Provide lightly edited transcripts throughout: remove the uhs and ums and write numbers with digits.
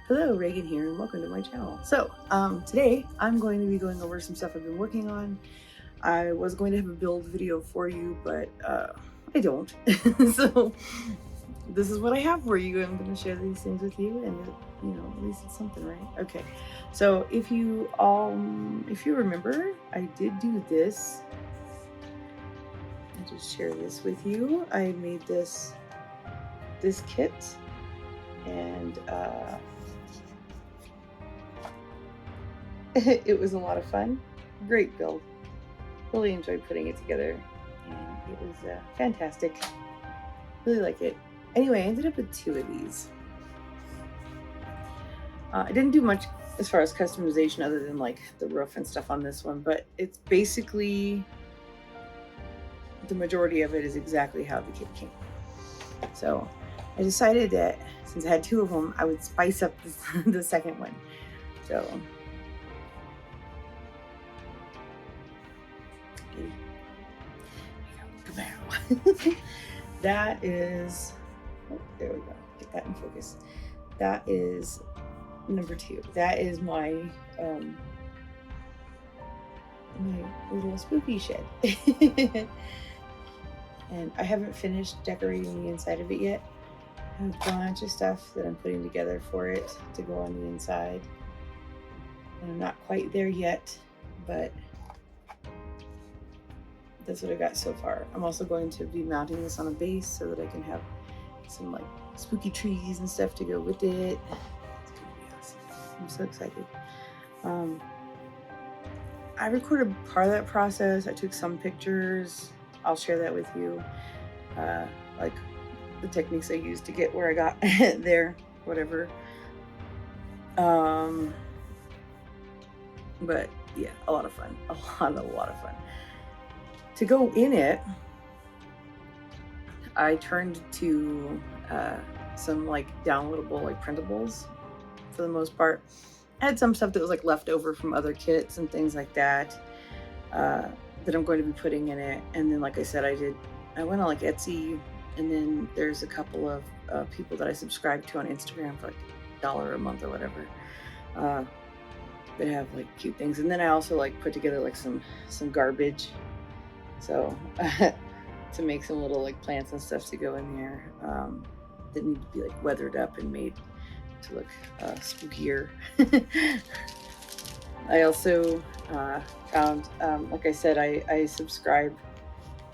Hello, Reagan here, and welcome to my channel. So, today I'm going to be going over some stuff I've been working on. I was going to have a build video for you, but I don't. So, this is what I have for you. I'm going to share these things with you, and at least it's something, right? Okay. So, if you remember, I did do this. I'll just share this with you. I made this kit, and it was a lot of fun. Great build. Really enjoyed putting it together, and it was fantastic. Really like it. Anyway, I ended up with 2 of these. I didn't do much as far as customization other than like the roof and stuff on this one, but it's basically, the majority of it is exactly how the kit came. So I decided that since I had 2 of them, I would spice up the second one. So that is, there we go, get that in focus. That is number 2. That is my my little spooky shed. And I haven't finished decorating the inside of it yet. I have a bunch of stuff that I'm putting together for it to go on the inside. And I'm not quite there yet, but that's what I got so far. I'm also going to be mounting this on a base so that I can have some like spooky trees and stuff to go with it. It's gonna be awesome. I'm so excited. I recorded part of that process. I took some pictures. I'll share that with you. Like the techniques I used to get where I got there, whatever. But yeah, a lot of fun. A lot of fun. To go in it, I turned to some like downloadable, like printables for the most part. I had some stuff that was like left over from other kits and things like that that I'm going to be putting in it. And then, like I said, I went on like Etsy, and then there's a couple of people that I subscribe to on Instagram for like $1 a month or whatever. They have like cute things. And then I also like put together like some garbage. So to make some little like plants and stuff to go in there that need to be like weathered up and made to look spookier. I also found, like I said, I subscribe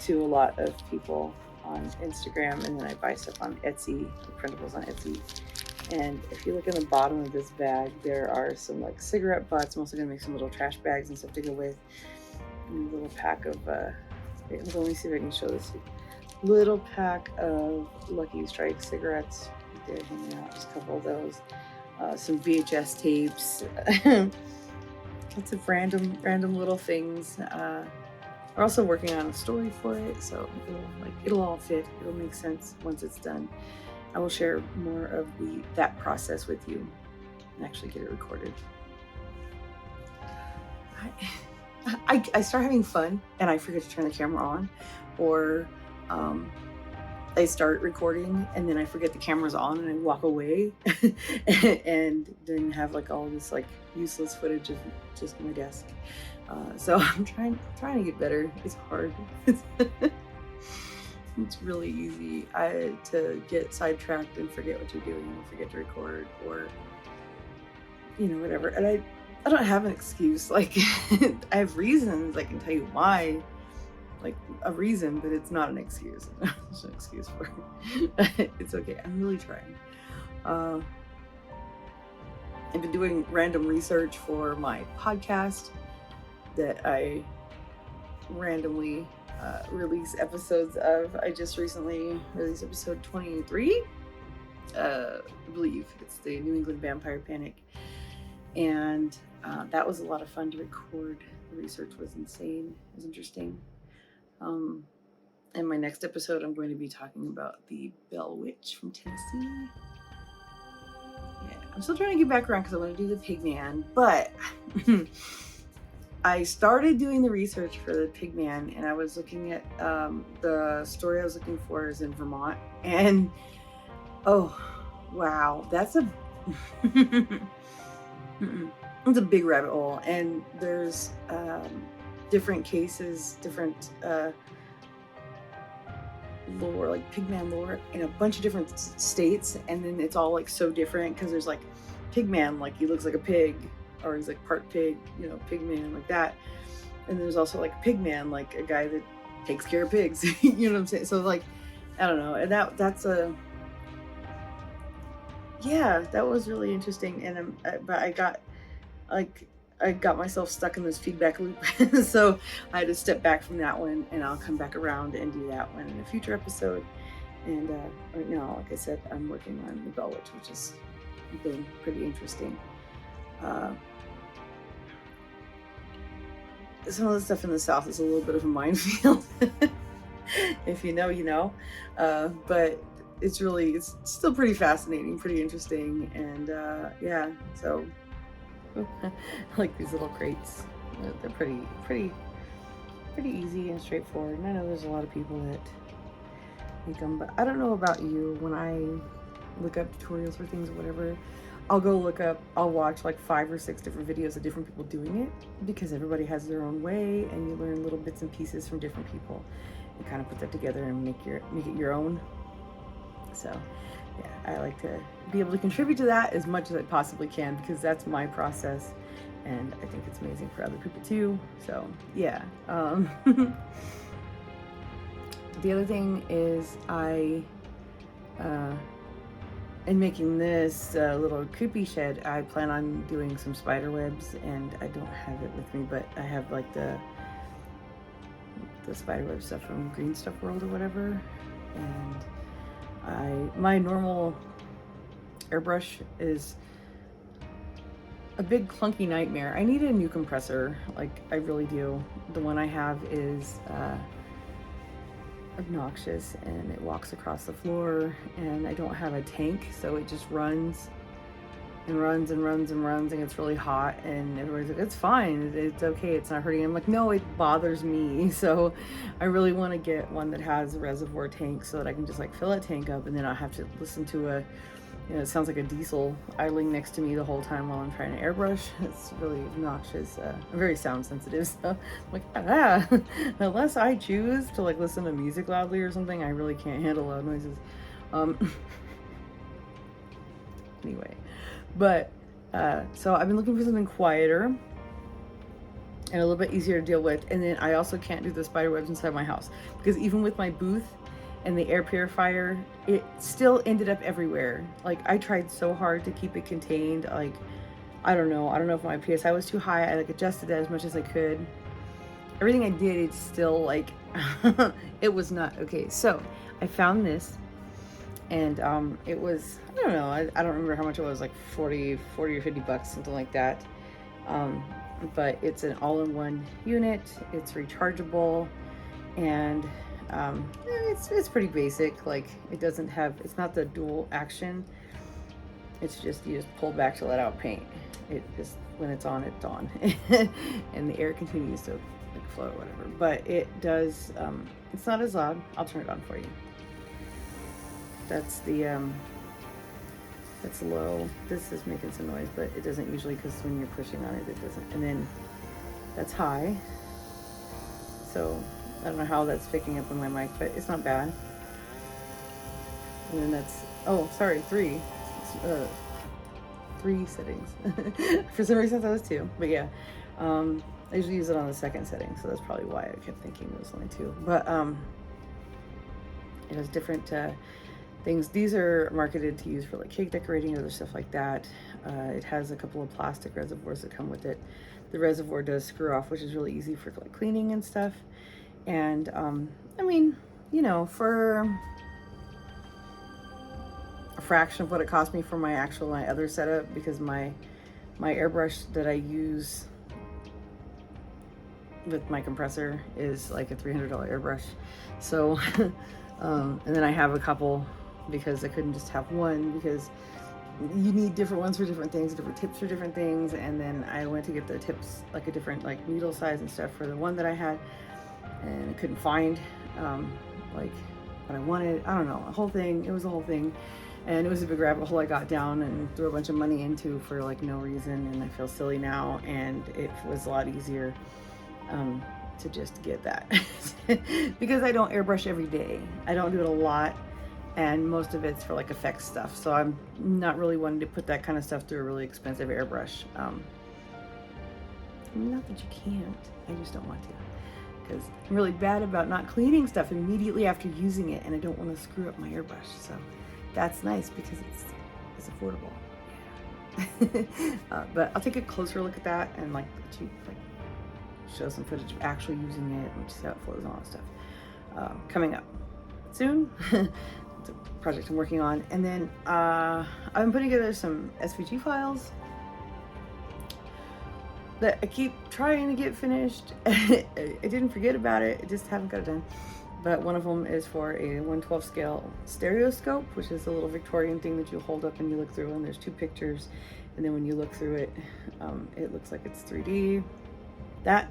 to a lot of people on Instagram, and then I buy stuff on Etsy, printables on Etsy. And if you look in the bottom of this bag, there are some like cigarette butts. I'm also gonna make some little trash bags and stuff to go with. And a little pack of, let me see if I can show this to you. Little pack of Lucky Strike cigarettes. Right there, hanging out, just a couple of those. Some VHS tapes. Lots of random little things. We're also working on a story for it, so it'll all fit. It'll make sense once it's done. I will share more of that process with you and actually get it recorded. I start having fun and I forget to turn the camera on, or I start recording and then I forget the camera's on and I walk away and then have like all this like useless footage of just my desk. So I'm trying to get better. It's hard. It's really easy to get sidetracked and forget what you're doing and forget to record, or whatever. And I don't have an excuse. Like I have reasons. I can tell you why, like a reason, but it's not an excuse. There's no excuse for it. It's okay. I'm really trying. I've been doing random research for my podcast that I randomly release episodes of. I just recently released episode 23. I believe it's the New England Vampire Panic. And that was a lot of fun to record. The research was insane. It was interesting. In my next episode, I'm going to be talking about the Bell Witch from Tennessee. Yeah, I'm still trying to get back around because I want to do the Pigman, but I started doing the research for the Pigman, and I was looking at the story I was looking for is in Vermont, and oh wow, that's a It's a big rabbit hole, and there's different cases, different lore, like Pigman lore in a bunch of different states, and then it's all like so different because there's like Pigman, like he looks like a pig, or he's like part pig, you know, Pigman like that. And there's also like Pigman, like a guy that takes care of pigs. You know what I'm saying? So like, I don't know, and that's a yeah, that was really interesting. And but I got myself stuck in this feedback loop, so I had to step back from that one, and I'll come back around and do that one in a future episode. And right now, like I said, I'm working on the Bell Witch, which has been pretty interesting. Some of the stuff in the South is a little bit of a minefield. If you know, you know. But it's still pretty fascinating, pretty interesting, and yeah. So I like these little crates. They're pretty easy and straightforward. And I know there's a lot of people that make them, but I don't know about you. When I look up tutorials for things or whatever, I'll watch like 5 or 6 different videos of different people doing it, because everybody has their own way, and you learn little bits and pieces from different people and kind of put that together and make it your own. So yeah, I like to be able to contribute to that as much as I possibly can, because that's my process, and I think it's amazing for other people too. So yeah. The other thing is in making this little creepy shed, I plan on doing some spider webs, and I don't have it with me, but I have like the spider web stuff from Green Stuff World or whatever, and my normal airbrush is a big clunky nightmare. I need a new compressor, like I really do. The one I have is obnoxious, and it walks across the floor, and I don't have a tank, so it just runs and runs and runs and runs, and it's really hot, and everybody's like, it's fine, it's okay, it's not hurting. I'm like, no, it bothers me. So I really want to get one that has a reservoir tank, so that I can just like fill that tank up, and then I have to listen to it sounds like a diesel idling next to me the whole time while I'm trying to airbrush. It's really obnoxious. I'm very sound sensitive, so I'm like, unless I choose to like listen to music loudly or something, I really can't handle loud noises. Anyway, but so I've been looking for something quieter and a little bit easier to deal with. And then I also can't do the spider webs inside my house, because even with my booth and the air purifier, it still ended up everywhere. Like I tried so hard to keep it contained. Like I don't know if my PSI was too high. I like adjusted it as much as I could. Everything I did, it's still like it was not okay. So I found this, and it was, I don't know, I don't remember how much it was, like 40 or 50 bucks, something like that. But it's an all-in-one unit. It's rechargeable, and it's pretty basic. Like it's not the dual action. It's just, you just pull back to let out paint. It just, when it's on, it's on. And the air continues to like flow or whatever. But it does, it's not as loud. I'll turn it on for you. That's that's low. This is making some noise, but it doesn't usually, because when you're pushing on it, it doesn't. And then that's high. So I don't know how that's picking up on my mic, but it's not bad. And then that's, oh, sorry, 3 settings. For some reason I thought it was 2, but yeah. I usually use it on the second setting, so that's probably why I kept thinking it was only 2. But it has different things. These are marketed to use for like cake decorating and other stuff like that. It has a couple of plastic reservoirs that come with it. The reservoir does screw off, which is really easy for like cleaning and stuff. And I mean, you know, for a fraction of what it cost me for my other setup, because my airbrush that I use with my compressor is like a $300 airbrush. So and then I have a couple, because I couldn't just have one, because you need different ones for different things, different tips for different things. And then I went to get the tips, like a different like needle size and stuff for the one that I had, and I couldn't find like what I wanted. I don't know, it was a whole thing. And it was a big rabbit hole I got down and threw a bunch of money into for like no reason, and I feel silly now, and it was a lot easier to just get that because I don't airbrush every day. I don't do it a lot, and most of it's for like effects stuff, so I'm not really wanting to put that kind of stuff through a really expensive airbrush. Not that you can't, I just don't want to, because I'm really bad about not cleaning stuff immediately after using it, and I don't want to screw up my airbrush. So that's nice because it's affordable. Yeah. But I'll take a closer look at that and like show some footage of actually using it and see how it flows and all that stuff. Coming up soon. It's a project I'm working on. And then I've been putting together some SVG files that I keep trying to get finished. I didn't forget about it, I just haven't got it done. But one of them is for a 1/12 scale stereoscope, which is a little Victorian thing that you hold up and you look through, and there's two pictures, and then when you look through it, it looks like it's 3D. That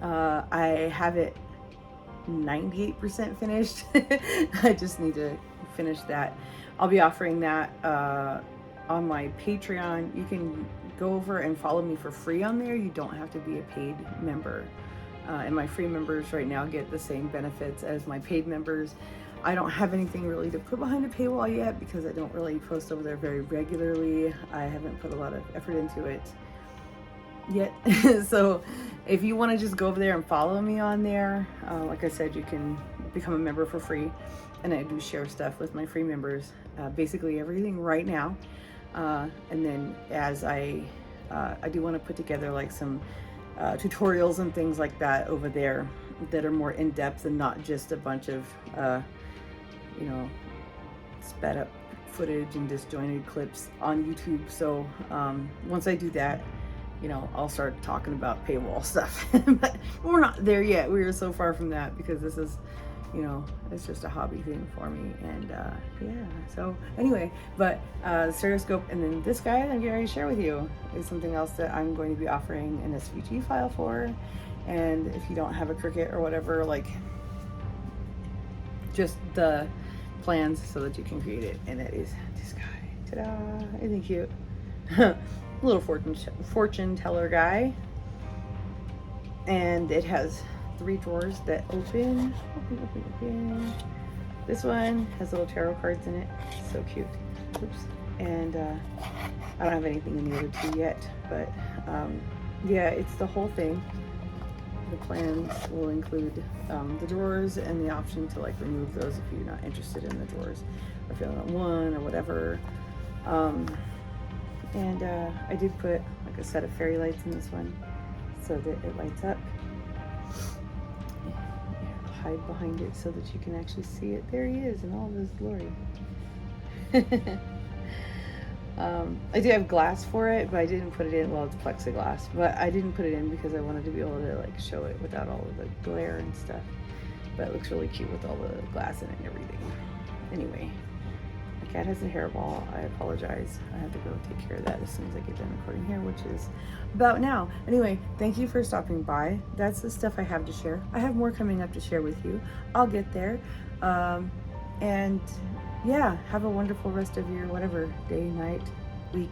I have it 98% finished. I just need to finish that. I'll be offering that on my Patreon. You can go over and follow me for free on there. You don't have to be a paid member. And my free members right now get the same benefits as my paid members. I don't have anything really to put behind a paywall yet because I don't really post over there very regularly. I haven't put a lot of effort into it yet. So if you want to just go over there and follow me on there, like I said, you can become a member for free, and I do share stuff with my free members, basically everything right now. And then as I do want to put together like some tutorials and things like that over there that are more in-depth and not just a bunch of sped up footage and disjointed clips on YouTube. So once I do that, I'll start talking about paywall stuff. But we're not there yet. We are so far from that because this is it's just a hobby thing for me. And yeah, so anyway, but the stereoscope, and then this guy that I'm getting ready to share with you is something else that I'm going to be offering an SVG file for. And if you don't have a Cricut or whatever, like just the plans so that you can create it. And it is this guy. Ta-da! Isn't he cute? Little fortune teller guy. And it has 3 drawers that open. This one has little tarot cards in it. So cute. Oops. And I don't have anything in the other 2 yet, but yeah, it's the whole thing. The plans will include the drawers and the option to like remove those if you're not interested in the drawers or if you only want one or whatever. And I did put like a set of fairy lights in this one so that it lights up. Hide behind it so that you can actually see it. There he is in all of his glory. I do have glass for it, but I didn't put it in. Well, it's plexiglass, but I didn't put it in because I wanted to be able to like show it without all of the glare and stuff. But it looks really cute with all the glass in it and everything. Anyway, my cat has a hairball. I apologize. I have to go take care of that as soon as I get done recording here, which is about now. Anyway, thank you for stopping by. That's the stuff I have to share. I have more coming up to share with you. I'll get there. And yeah, have a wonderful rest of your whatever day, night, week,